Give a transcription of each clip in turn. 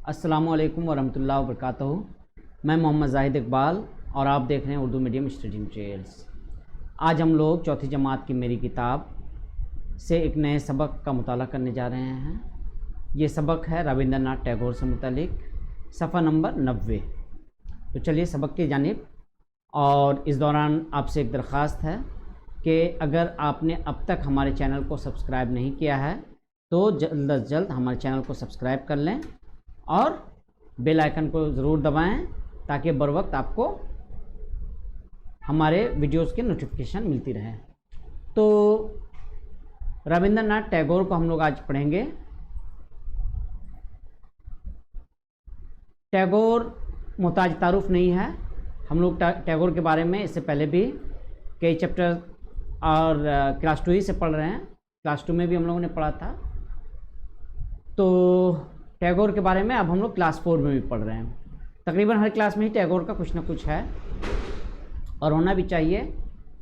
अस्सलामुअलैकुम वरहमतुल्लाहि वबरकातुहू। मैं मोहम्मद जाहिद इकबाल और आप देख रहे हैं उर्दू मीडियम स्टडी मटेरियल्स। आज हम लोग चौथी जमात की मेरी किताब से एक नए सबक का मुताला करने जा रहे हैं। ये सबक है रविंद्रनाथ टैगोर से मुतालिक, सफ़ा नंबर 90। तो चलिए सबक की जानिब। और इस दौरान आपसे एक दरख्वास्त है कि अगर आपने अब तक हमारे चैनल को सब्सक्राइब नहीं किया है तो जल्द अज जल्द हमारे चैनल को सब्सक्राइब कर लें और बेल आइकन को ज़रूर दबाएं ताकि बर वक्त आपको हमारे वीडियोस की नोटिफिकेशन मिलती रहे। तो रविंद्रनाथ टैगोर को हम लोग आज पढ़ेंगे। टैगोर मोहताज तारुफ नहीं है। हम लोग टैगोर के बारे में इससे पहले भी कई चैप्टर और क्लास 2 ही से पढ़ रहे हैं। क्लास 2 में भी हम लोगों ने पढ़ा था। तो टैगोर के बारे में अब हम लोग क्लास 4 में भी पढ़ रहे हैं। तकरीबन हर क्लास में ही टैगोर का कुछ ना कुछ है और होना भी चाहिए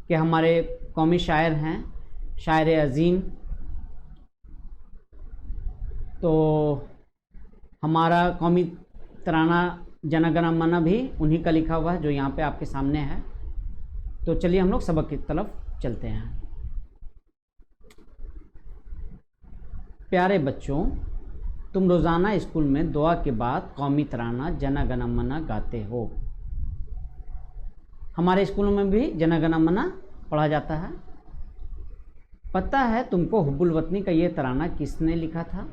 कि हमारे कौमी शायर हैं, शायर अज़ीम। तो हमारा कौमी तराना जन गण मन भी उन्हीं का लिखा हुआ है जो यहाँ पे आपके सामने है। तो चलिए हम लोग सबक की तरफ चलते हैं। प्यारे बच्चों, तुम रोज़ाना स्कूल में दुआ के बाद कौमी तराना जन गण मन गाते हो। हमारे स्कूलों में भी जन गण मन पढ़ा जाता है। पता है तुमको हुब्बुल वतनी का ये तराना किसने लिखा था?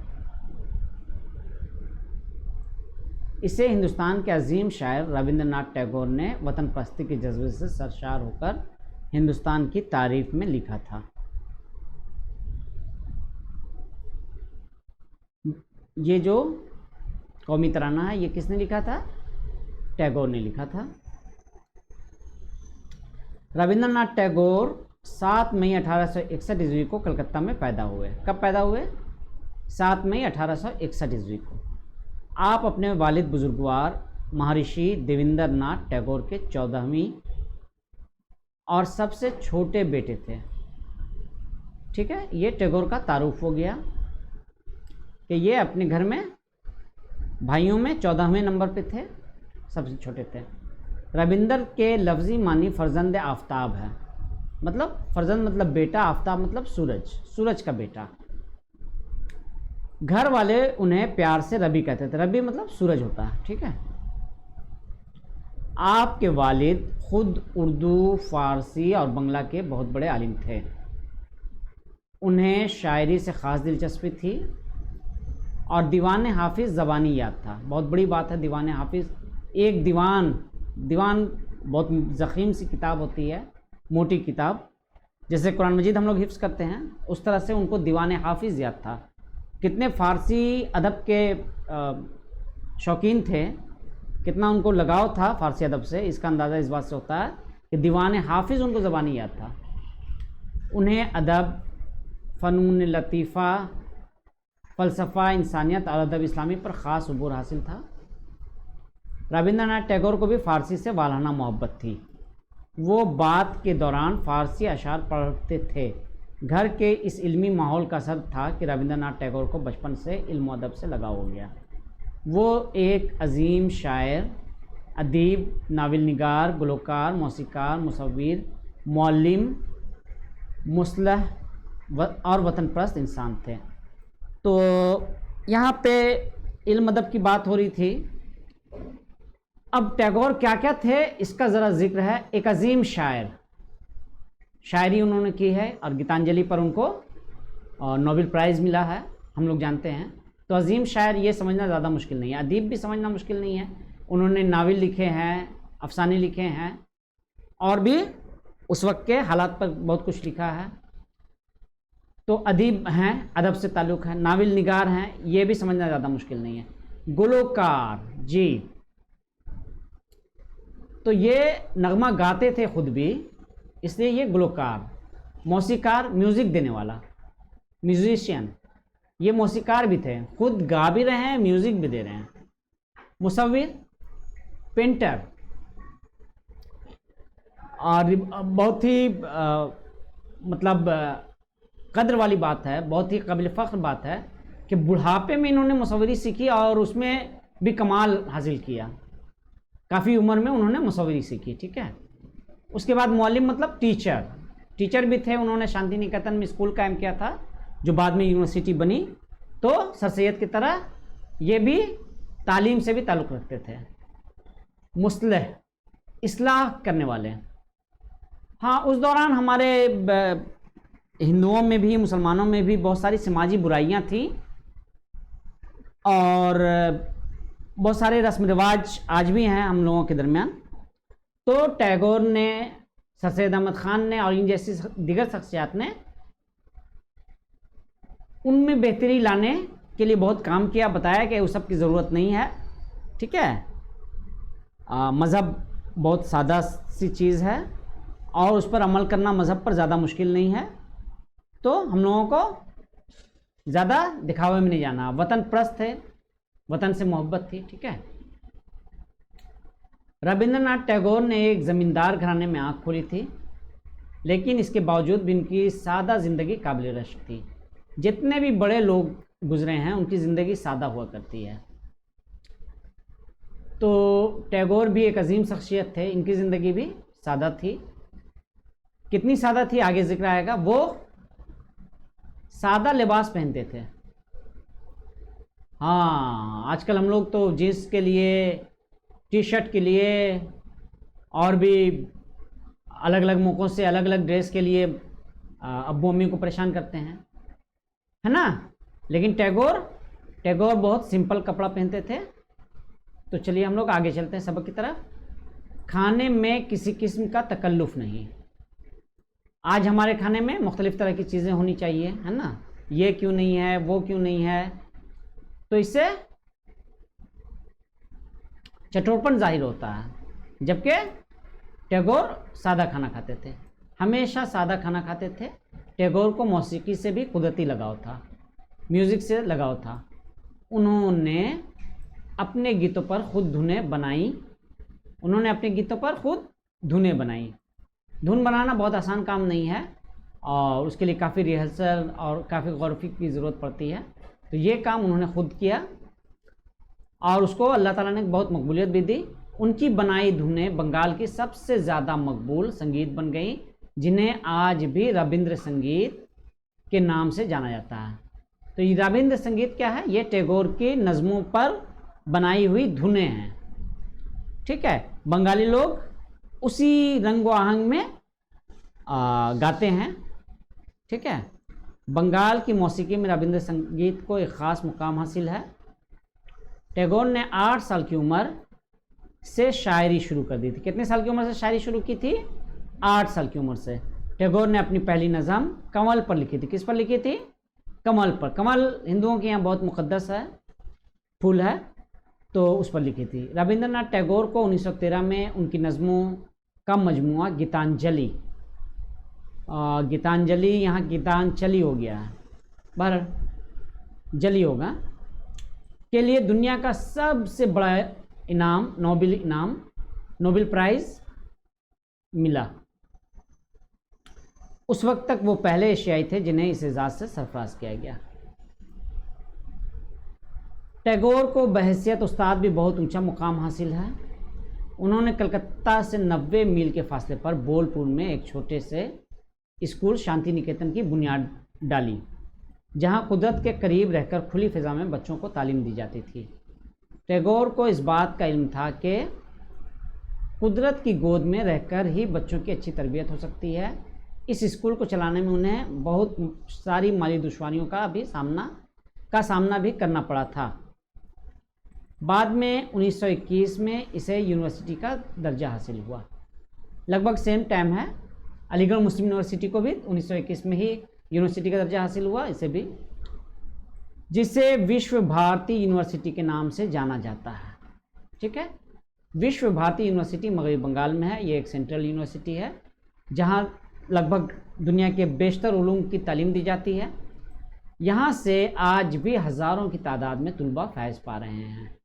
इसे हिंदुस्तान के अजीम शायर रविंद्रनाथ टैगोर ने वतन परस्ती के जज्बे से सरशार होकर हिंदुस्तान की तारीफ में लिखा था। ये जो कौमी तराना है ये किसने लिखा था? टैगोर ने लिखा था। रविंद्रनाथ टैगोर 7 मई 1861 ईस्वी को कलकत्ता में पैदा हुए। कब पैदा हुए? 7 मई 1861 ईस्वी को। आप अपने वालिद बुजुर्गवार महर्षि देवेंद्र नाथ टैगोर के 14वीं और सबसे छोटे बेटे थे। ठीक है, ये टैगोर का तारुफ हो गया कि ये अपने घर में भाइयों में 14वें नंबर पे थे, सबसे छोटे थे। रविंदर के लफ्ज़ी मानी फर्जंद आफ्ताब है। मतलब फर्जंद मतलब बेटा, आफ्ताब मतलब सूरज, सूरज का बेटा। घर वाले उन्हें प्यार से रबी कहते थे। रबी मतलब सूरज होता है। ठीक है। आपके वालिद खुद उर्दू, फारसी और बंगला के बहुत बड़े आलिम थे। उन्हें शायरी से ख़ास दिलचस्पी थी और दीवान हाफिज़ ज़बानी याद था। बहुत बड़ी बात है दीवान हाफिज़। एक दीवान बहुत ज़ख़ीम सी किताब होती है, मोटी किताब, जैसे कुरान मजीद हम लोग हिफ्ज़ करते हैं, उस तरह से उनको दीवान हाफिज़ याद था। कितने फ़ारसी अदब के शौकीन थे, कितना उनको लगाव था फ़ारसी अदब से, इसका अंदाज़ा इस बात से होता है कि दीवान हाफिज़ उनको ज़बानी याद था। उन्हें अदब, फ़नून लतीफ़ा, फ़लसफ़ा, इंसानियत और अदब इस्लामी पर ख़ास अबूर हासिल था। रविंद्रनाथ टैगोर को भी फ़ारसी से वालाना मोहब्बत थी। वो बात के दौरान फ़ारसी अशार पढ़ते थे। घर के इस इल्मी माहौल का असर था कि रविंद्रनाथ टैगोर को बचपन से इल्म अदब से लगाव हो गया। वो एक अजीम शायर, अदीब, नावल निगार, गुलकार, मौसीकार, मुसव्विर, मौल्लिम, मुसलह और वतन परस्त इंसान थे। तो यहाँ पे इल्म अदब की बात हो रही थी। अब टैगोर क्या क्या थे इसका ज़रा जिक्र है। एक अजीम शायर, शायरी उन्होंने की है और गीतांजलि पर उनको नोबेल प्राइज़ मिला है, हम लोग जानते हैं। तो अजीम शायर ये समझना ज़्यादा मुश्किल नहीं है, अदीब भी समझना मुश्किल नहीं है। उन्होंने नावल लिखे हैं, अफसाने लिखे हैं और भी उस वक्त के हालात पर बहुत कुछ लिखा है। तो अदीब हैं, अदब से ताल्लुक़ है। नावल निगार हैं, ये भी समझना ज़्यादा मुश्किल नहीं है। गुलकार जी, तो ये नगमा गाते थे खुद भी, इसलिए ये गुलकार। मौसीकार, म्यूज़िक देने वाला, म्यूजिशियन, ये मौसीकार भी थे, खुद गा भी रहे हैं, म्यूज़िक भी दे रहे हैं। मुसव्विर, पेंटर। और बहुत ही मतलब कद्र वाली बात है, बहुत ही काबिल फ़ख्र बात है कि बुढ़ापे में इन्होंने मुसव्विरी सीखी और उसमें भी कमाल हासिल किया। काफ़ी उम्र में उन्होंने मुसव्विरी सीखी, ठीक है। उसके बाद मौलिम मतलब टीचर भी थे। उन्होंने शांति निकेतन में स्कूल कायम किया था जो बाद में यूनिवर्सिटी बनी। तो सर सैयद की तरह ये भी तालीम से भी ताल्लुक़ रखते थे। मुस्लिह, इस्लाह करने वाले। हाँ, उस दौरान हमारे हिंदुओं में भी मुसलमानों में भी बहुत सारी समाजी बुराइयां थी और बहुत सारे रस्म रिवाज आज भी हैं हम लोगों के दरमियान। तो टैगोर ने, सर सैयद अहमद ख़ान ने और इन जैसी दीगर शख्सियात ने उनमें बेहतरी लाने के लिए बहुत काम किया। बताया कि उस सब की ज़रूरत नहीं है, ठीक है। मज़हब बहुत सादा सी चीज़ है और उस पर अमल करना मज़हब पर ज़्यादा मुश्किल नहीं है। तो हम लोगों को ज़्यादा दिखावे में नहीं जाना। वतन प्रस्त थे, वतन से मोहब्बत थी, ठीक है। रविंद्रनाथ टैगोर ने एक ज़मींदार घराने में आँख खोली थी, लेकिन इसके बावजूद भी उनकी सादा ज़िंदगी काबिल रश्क थी। जितने भी बड़े लोग गुजरे हैं उनकी ज़िंदगी सादा हुआ करती है। तो टैगोर भी एक अजीम शख्सियत थे, इनकी ज़िंदगी भी सादा थी। कितनी सादा थी आगे जिक्र आएगा। वो सादा लिबास पहनते थे। हाँ, आजकल हम लोग तो जीन्स के लिए, टी शर्ट के लिए और भी अलग अलग मौक़ों से अलग अलग ड्रेस के लिए अब्बू अम्मी को परेशान करते हैं, है ना। लेकिन टैगोर बहुत सिंपल कपड़ा पहनते थे। तो चलिए हम लोग आगे चलते हैं सबक की तरफ। खाने में किसी किस्म का तकल्लुफ़ नहीं। आज हमारे खाने में मुख्तलिफ़ तरह की चीज़ें होनी चाहिए, है ना। ये क्यों नहीं है, वो क्यों नहीं है, तो इससे चटोरपन जाहिर होता है। जबकि टैगोर सादा खाना खाते थे, हमेशा सादा खाना खाते थे। टैगोर को मौसीकी से भी कुदरती लगाव था, म्यूज़िक से लगाव था। उन्होंने अपने गीतों पर खुद धुनें बनाई। धुन बनाना बहुत आसान काम नहीं है और उसके लिए काफ़ी रिहर्सल और काफ़ी गौर व फिक्र की ज़रूरत पड़ती है। तो ये काम उन्होंने खुद किया और उसको अल्लाह ताला ने बहुत मकबूलियत भी दी। उनकी बनाई धुनें बंगाल की सबसे ज़्यादा मकबूल संगीत बन गई, जिन्हें आज भी रविंद्र संगीत के नाम से जाना जाता है। तो ये रविंद्र संगीत क्या है? ये टैगोर की नज़मों पर बनाई हुई धुनें हैं, ठीक है। बंगाली लोग उसी रंग व आहंग में गाते हैं, ठीक है। बंगाल की मौसीकी में रविंद्र संगीत को एक ख़ास मुकाम हासिल है। टैगोर ने 8 साल की उम्र से शायरी शुरू कर दी थी। कितने साल की उम्र से शायरी शुरू की थी? 8 साल की उम्र से। टैगोर ने अपनी पहली नज़म कमल पर लिखी थी। किस पर लिखी थी? कमल पर। कमल हिंदुओं के यहाँ बहुत मुक़द्दस है, फूल है, तो उस पर लिखी थी। रविंद्रनाथ टैगोर को 1913 में उनकी नज़मों का मजमुआ गीतांजलि, गीतांजलि यहाँ गीतांचली हो गया है, बाहर जली होगा, के लिए दुनिया का सबसे बड़ा इनाम, नोबेल प्राइज़ मिला। उस वक्त तक वो पहले एशियाई थे जिन्हें इस एजाज़ से सरफराज किया गया। टैगोर को बहैसियत उस्ताद भी बहुत ऊंचा मुकाम हासिल है। उन्होंने कलकत्ता से 90 मील के फासले पर बोलपुर में एक छोटे से स्कूल शांति निकेतन की बुनियाद डाली, जहां कुदरत के करीब रहकर खुली फ़िज़ा में बच्चों को तालीम दी जाती थी। टैगोर को इस बात का इल्म था कि कुदरत की गोद में रहकर ही बच्चों की अच्छी तरबियत हो सकती है। इस स्कूल को चलाने में उन्हें बहुत सारी माली दुश्वारियों का सामना भी करना पड़ा था। बाद में 1921 में इसे यूनिवर्सिटी का दर्जा हासिल हुआ। लगभग सेम टाइम है, अलीगढ़ मुस्लिम यूनिवर्सिटी को भी 1921 में ही यूनिवर्सिटी का दर्जा हासिल हुआ, इसे भी, जिसे विश्व भारती यूनिवर्सिटी के नाम से जाना जाता है, ठीक है। विश्व भारती यूनिवर्सिटी मगरबी बंगाल में है। ये एक सेंट्रल यूनिवर्सिटी है जहाँ लगभग दुनिया के बेशतर उलूम की तालीम दी जाती है। यहाँ से आज भी हज़ारों की तादाद में तुलबा फैज़ पा रहे हैं।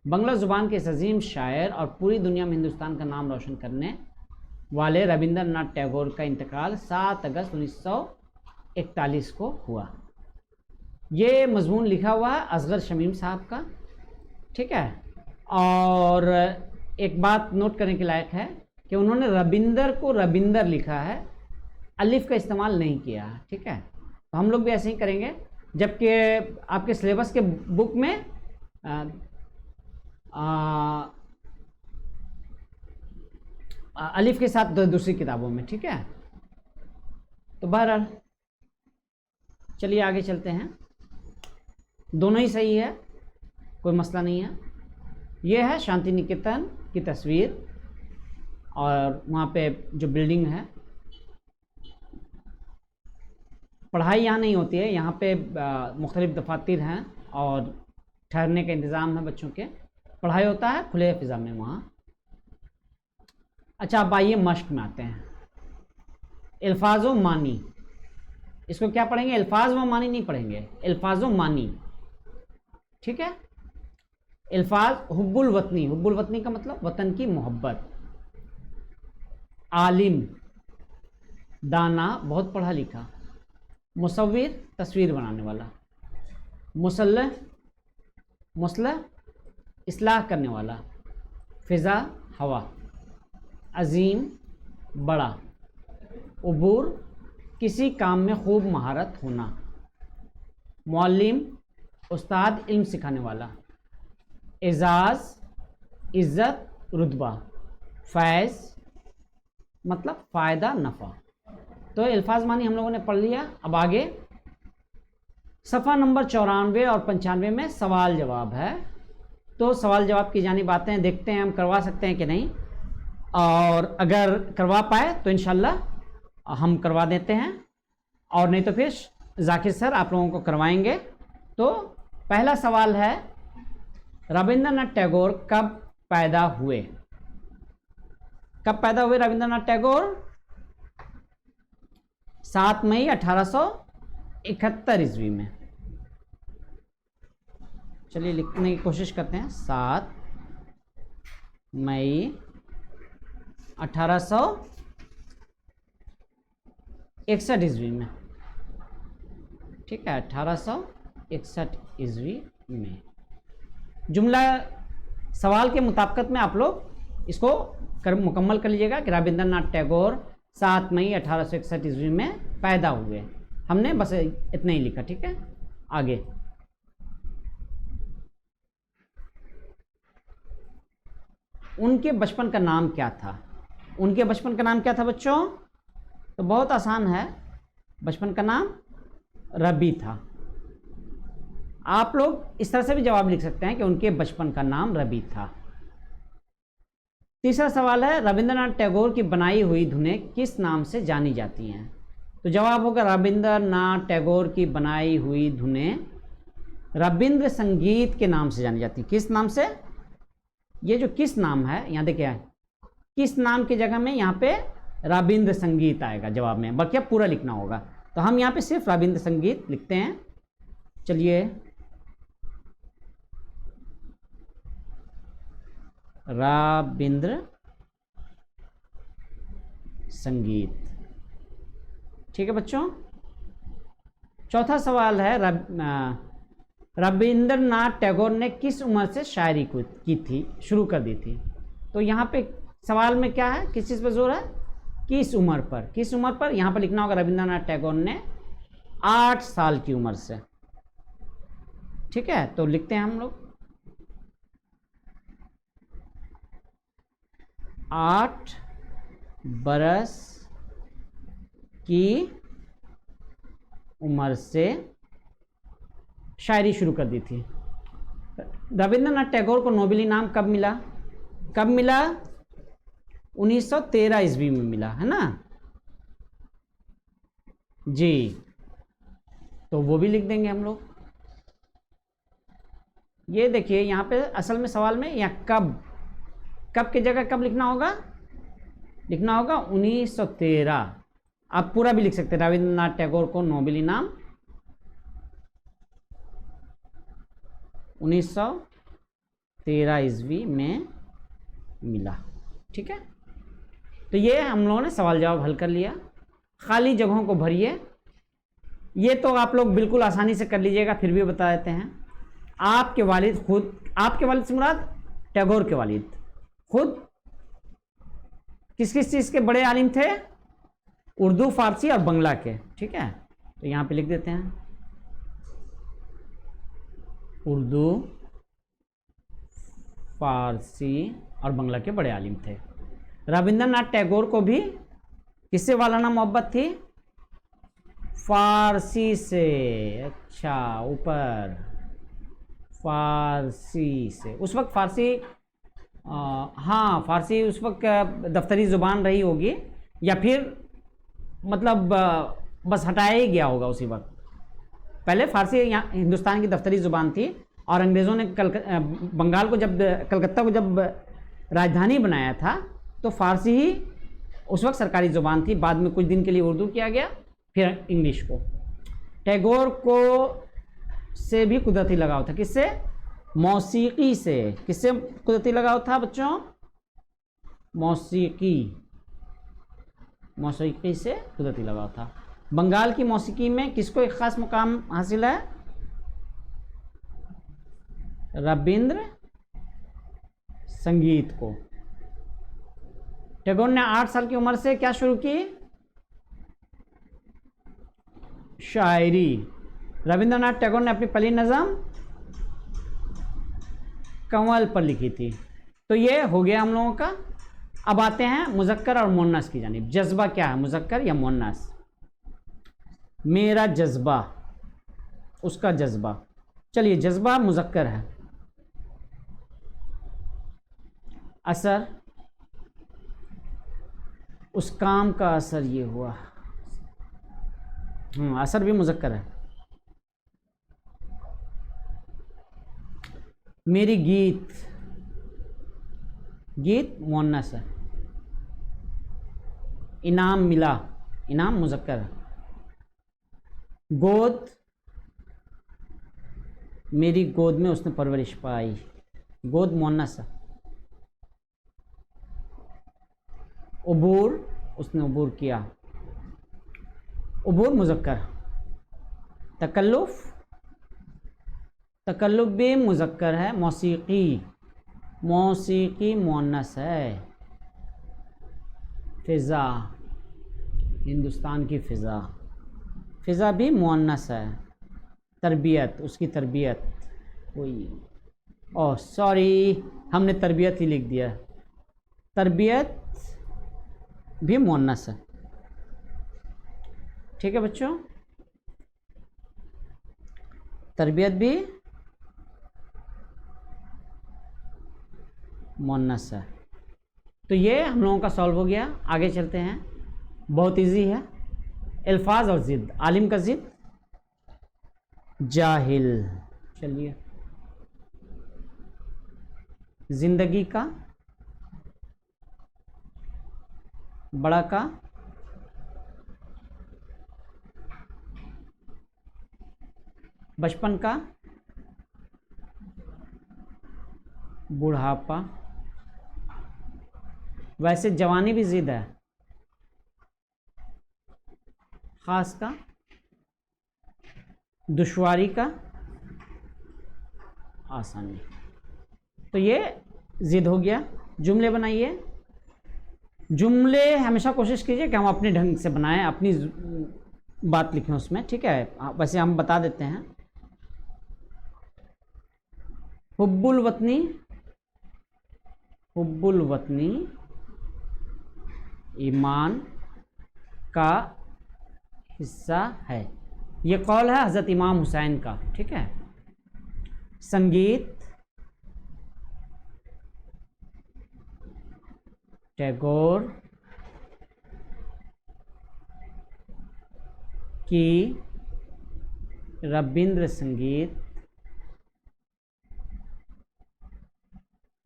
बंगला ज़ुबान के इस अजीम शायर और पूरी दुनिया में हिंदुस्तान का नाम रोशन करने वाले रविंद्रनाथ टैगोर का इंतकाल 7 अगस्त 1941 को हुआ। ये मजमून लिखा हुआ है असगर शमीम साहब का, ठीक है। और एक बात नोट करने के लायक है कि उन्होंने रविंदर को रविंदर लिखा है, अलिफ का इस्तेमाल नहीं किया है। ठीक है, तो हम लोग भी ऐसे ही करेंगे, जबकि आपके सिलेबस के बुक में अलिफ के साथ दूसरी किताबों में। ठीक है, तो बहरहाल चलिए आगे चलते हैं। दोनों ही सही है, कोई मसला नहीं है। यह है शांति निकेतन की तस्वीर और वहाँ पे जो बिल्डिंग है। पढ़ाई यहाँ नहीं होती है, यहाँ पे मुख्तलिफ दफातर हैं और ठहरने का इंतज़ाम है बच्चों के। पढ़ाई होता है खुले फिज़ा में वहाँ। अच्छा, अब आइए मश्क में आते हैं। अल्फाज़ व मानी, इसको क्या पढ़ेंगे? अल्फाज व मानी नहीं पढ़ेंगे, अल्फाज व मानी। ठीक है, अल्फाज हुब्बुल वतनी, हुब्बुल वतनी का मतलब वतन की मोहब्बत। आलिम दाना, बहुत पढ़ा लिखा। मुसव्विर तस्वीर बनाने वाला। मुसल्लह मुसलह इस्लाह करने वाला। फ़िज़ा हवा। अज़ीम बड़ा। उबूर किसी काम में खूब महारत होना। मुअल्लिम उस्ताद इल्म सिखाने वाला। एजाज़ इज़्ज़त रुतबा। फैज़ मतलब फ़ायदा नफ़ा। तो अल्फाज मानी हम लोगों ने पढ़ लिया। अब आगे सफ़ा नंबर 94 और 95 में सवाल जवाब है। तो सवाल जवाब की जानिब आते हैं, देखते हैं हम करवा सकते हैं कि नहीं, और अगर करवा पाए तो इंशाल्लाह हम करवा देते हैं, और नहीं तो फिर जाकिर सर आप लोगों को करवाएंगे। तो पहला सवाल है, रविंद्रनाथ टैगोर कब पैदा हुए? कब पैदा हुए रविंद्रनाथ टैगोर? 7 मई 1871 ईस्वी में। चलिए लिखने की कोशिश करते हैं। 7 मई 1861 ईस्वी में। ठीक है, 1861 ईस्वी में। जुमला सवाल के मुताबिकत में आप लोग इसको मुकम्मल कर लीजिएगा कि रविंद्रनाथ टैगोर 7 मई 1861 ईस्वी में पैदा हुए। हमने बस इतना ही लिखा। ठीक है, आगे उनके बचपन का नाम क्या था? उनके बचपन का नाम क्या था बच्चों? तो बहुत आसान है, बचपन का नाम रबी था। आप लोग इस तरह से भी जवाब लिख सकते हैं कि उनके बचपन का नाम रबी था। तीसरा सवाल है, रविंद्रनाथ टैगोर की बनाई हुई धुनें किस नाम से जानी जाती हैं? तो जवाब होगा रविंद्रनाथ टैगोर की बनाई हुई धुनें रविंद्र संगीत के नाम से जानी जाती हैं। किस नाम से? ये जो किस नाम है, यहाँ देखिए, किस नाम की जगह में यहाँ पे रविंद्र संगीत आएगा जवाब में, बल्कि पूरा लिखना होगा। तो हम यहाँ पे सिर्फ रविंद्र संगीत लिखते हैं। चलिए, रविंद्र संगीत। ठीक है बच्चों। चौथा सवाल है, रविंद्रनाथ टैगोर ने किस उम्र से शायरी की थी, शुरू कर दी थी? तो यहाँ पे सवाल में क्या है, किस चीज़ पर जोर है? किस उम्र पर। किस उम्र पर यहाँ पर लिखना होगा रविंद्रनाथ टैगोर ने 8 साल की उम्र से। ठीक है, तो लिखते हैं हम लोग 8 बरस की उम्र से शायरी शुरू कर दी थी। रविंद्रनाथ टैगोर को नोबेल इनाम कब मिला? कब मिला? 1913 ईस्वी में मिला, है ना जी। तो वो भी लिख देंगे हम लोग। ये देखिए यहाँ पे असल में सवाल में यहाँ कब की जगह कब लिखना होगा? लिखना होगा 1913। आप पूरा भी लिख सकते हैं, रविंद्रनाथ टैगोर को नोबेल इनाम 1913 ईस्वी में मिला। ठीक है, तो ये हम लोगों ने सवाल जवाब हल कर लिया। खाली जगहों को भरिए। ये तो आप लोग बिल्कुल आसानी से कर लीजिएगा, फिर भी बता देते हैं। आपके वालिद खुद, आपके वालिद से मुराद टैगोर के वालिद खुद किस किस चीज के बड़े आलिम थे? उर्दू, फारसी और बंगला के। ठीक है, तो यहां पे लिख देते हैं उर्दू, फारसी और बंगला के बड़े आलिम थे। रविंद्रनाथ टैगोर को भी किससे वालाना मोहब्बत थी? फारसी से। अच्छा, ऊपर फारसी से। उस वक्त फारसी हाँ, फारसी उस वक्त दफ्तरी ज़ुबान रही होगी, या फिर मतलब बस हटाया ही गया होगा उसी वक्त। पहले फारसी यहाँ हिंदुस्तान की दफ्तरी ज़ुबान थी, और अंग्रेज़ों ने बंगाल को जब, कलकत्ता को जब राजधानी बनाया था, तो फारसी ही उस वक्त सरकारी ज़ुबान थी। बाद में कुछ दिन के लिए उर्दू किया गया, फिर इंग्लिश को। टैगोर को से भी कुदरती लगाव था। किससे? मौसीकी से। किससे कुदरती लगाव था बच्चों? मौसीकी, मौसीकी से कुदरती लगाव था। बंगाल की मौसीकी में किसको एक ख़ास मुकाम हासिल है? रविंद्र संगीत को। टैगोर ने 8 साल की उम्र से क्या शुरू की? शायरी। रविंद्रनाथ टैगोर ने अपनी पहली नज़म कंवल पर लिखी थी। तो ये हो गया हम लोगों का। अब आते हैं मुज़क्कर और मुन्नस की जानिब। जज्बा क्या है, मुज़क्कर या मुन्नस? मेरा जज्बा, उसका जज्बा। चलिए, जज्बा मुज़क्कर है। असर, उस काम का असर ये हुआ। असर भी मुज़क्कर है। मेरी गीत, गीत मुअन्नस है। इनाम मिला, इनाम मुज़क्कर है। गोद, मेरी गोद में उसने परवरिश पाई, गोद मुअन्नस है। उबूर, उसने उबूर किया, उबूर मुज़क्कर। तकल्लुफ़, तकल्लुफ़ भी मुज़क्कर है। मौसीकी, मौसीकी मुअन्नस है। फ़िज़ा, हिंदुस्तान की फ़िज़ा, फ़िज़ा भी मुअन्नस है। तरबियत, उसकी तरबियत हुई। ओह सॉरी, हमने तरबियत ही लिख दिया। तरबियत भी मुअन्नस है। ठीक है बच्चों, तरबियत भी मुअन्नस है। तो ये हम लोगों का सॉल्व हो गया। आगे चलते हैं, बहुत इजी है। अल्फाज और ज़िद। आलिम का ज़िद जाहिल। चलिए, जिंदगी का, बड़ा का, बचपन का, बुढ़ापा। वैसे जवानी भी ज़िद है। खास का, दुश्वारी का, आसानी। तो ये ज़िद हो गया। जुमले बनाइए। जुमले हमेशा कोशिश कीजिए कि हम अपने ढंग से बनाएं, अपनी बात लिखें उसमें। ठीक है, वैसे हम बता देते हैं। हुब्बुल वतनी, हुब्बुल वतनी ईमान का हिस्सा है। ये कौल है हज़रत इमाम हुसैन का। ठीक है। संगीत, टैगोर की रविंद्र संगीत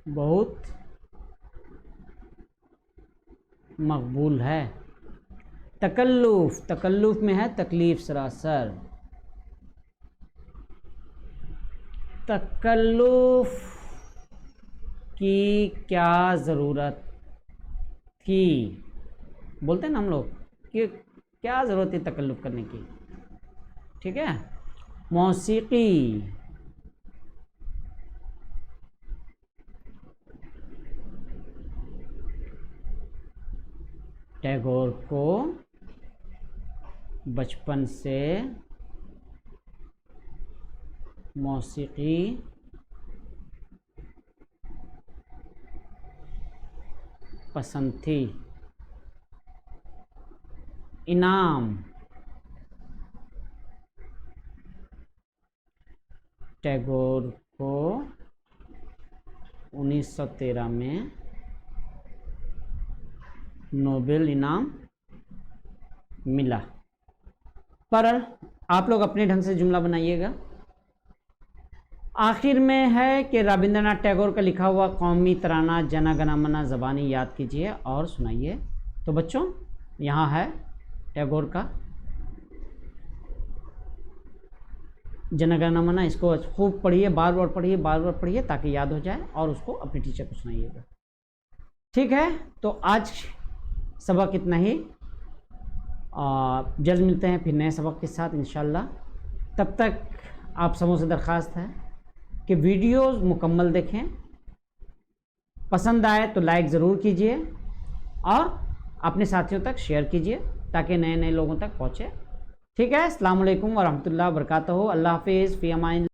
बहुत मकबूल है। तकल्लुफ़, तकल्लुफ़ में है तकलीफ़ सरासर। तकल्लुफ़ की क्या ज़रूरत थी, बोलते हैं ना हम लोग कि क्या ज़रूरत है तकल्लुफ़ करने की। ठीक है। मौसीकी, टैगोर को बचपन से मौसीकी पसंद थी। इनाम, टैगोर को 1913 में नोबेल इनाम मिला। पर आप लोग अपने ढंग से जुमला बनाइएगा। आखिर में है कि रविंद्रनाथ टैगोर का लिखा हुआ कौमी तराना जन गण मन ज़बानी याद कीजिए और सुनाइए। तो बच्चों यहाँ है टैगोर का जन गण मन, इसको खूब पढ़िए, बार बार पढ़िए, बार बार पढ़िए ताकि याद हो जाए और उसको अपने टीचर को सुनाइएगा। ठीक है, तो आज सबक इतना ही। जल्द मिलते हैं फिर नए सबक के साथ इंशाल्लाह। तब तक आप सबों से दरख्वास्त है कि वीडियोस मुकम्मल देखें, पसंद आए तो लाइक ज़रूर कीजिए और अपने साथियों तक शेयर कीजिए ताकि नए नए लोगों तक पहुँचे। ठीक है, अस्सलाम वालेकुम व रहमतुल्लाहि व बरकातहू। अल्लाह हाफिज़, फ़ी अमान।